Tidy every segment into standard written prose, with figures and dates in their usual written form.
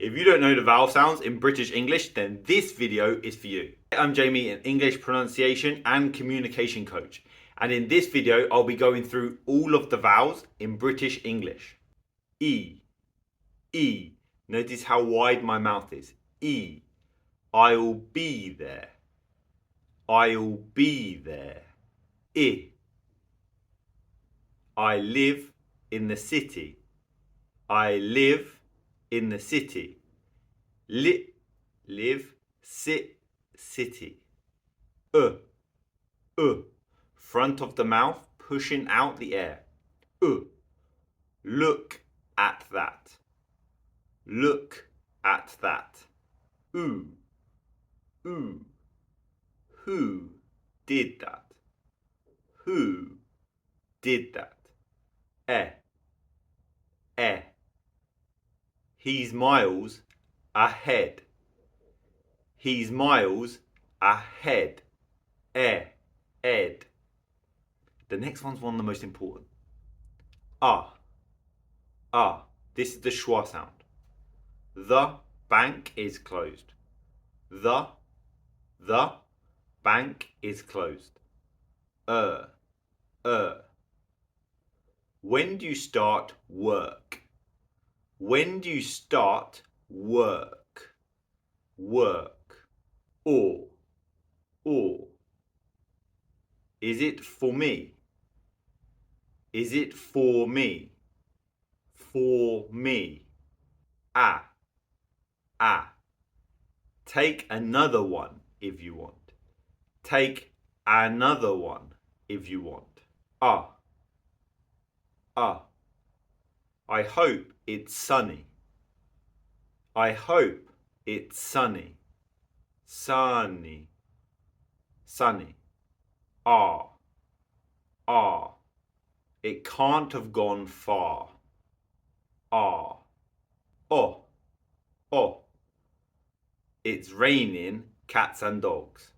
If you don't know the vowel sounds in British English, then this video is for you. I'm Jamie, an English pronunciation and communication coach. And in this video, I'll be going through all of the vowels in British English. E, E. Notice how wide my mouth is. E. I'll be there. I'll be there. I. I live in the city. I live in the city. Live, sit, city. Front of the mouth, pushing out the air. Look at that. Look at that. Who did that? Who did that? He's miles ahead. He's miles ahead. Ed. The next one's one of the most important. This is the schwa sound. The bank is closed. The bank is closed. When do you start work? When do you start work? Work. Or. Is it for me? Is it for me? For me. Take another one if you want. Take another one if you want. I hope it's sunny. I hope it's sunny. Sunny. Sunny. It can't have gone far. It's raining cats and dogs.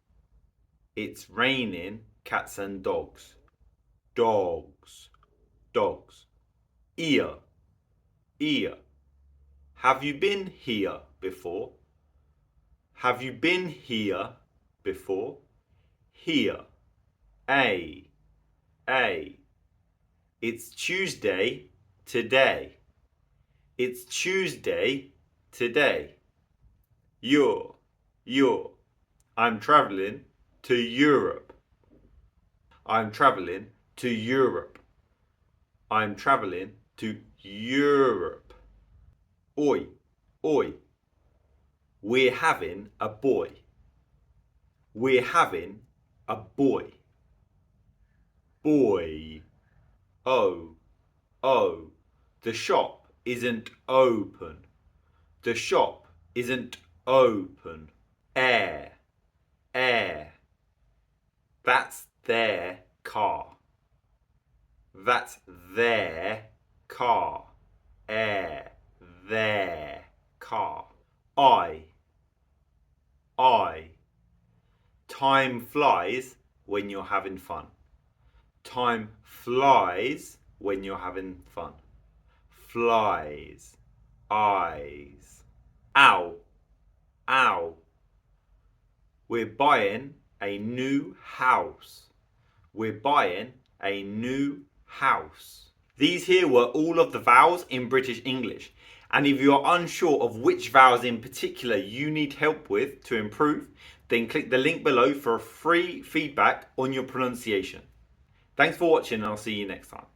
It's raining cats and dogs. Dogs. Ear. Have you been here before? Have you been here before? Here. A. It's Tuesday today. It's Tuesday today. You're. I'm traveling to Europe. I'm traveling to Europe. I'm traveling to Europe. Oi. We're having a boy. We're having a boy. Boy. Oh. The shop isn't open. The shop isn't open. Air. That's their car. That's their car. Air. Their car. I. Time flies when you're having fun. Time flies when you're having fun. Flies. Eyes. Ow. We're buying a new house. We're buying a new house. These here were all of the vowels in British English. And if you are unsure of which vowels in particular you need help with to improve, then click the link below for a free feedback on your pronunciation. Thanks for watching and I'll see you next time.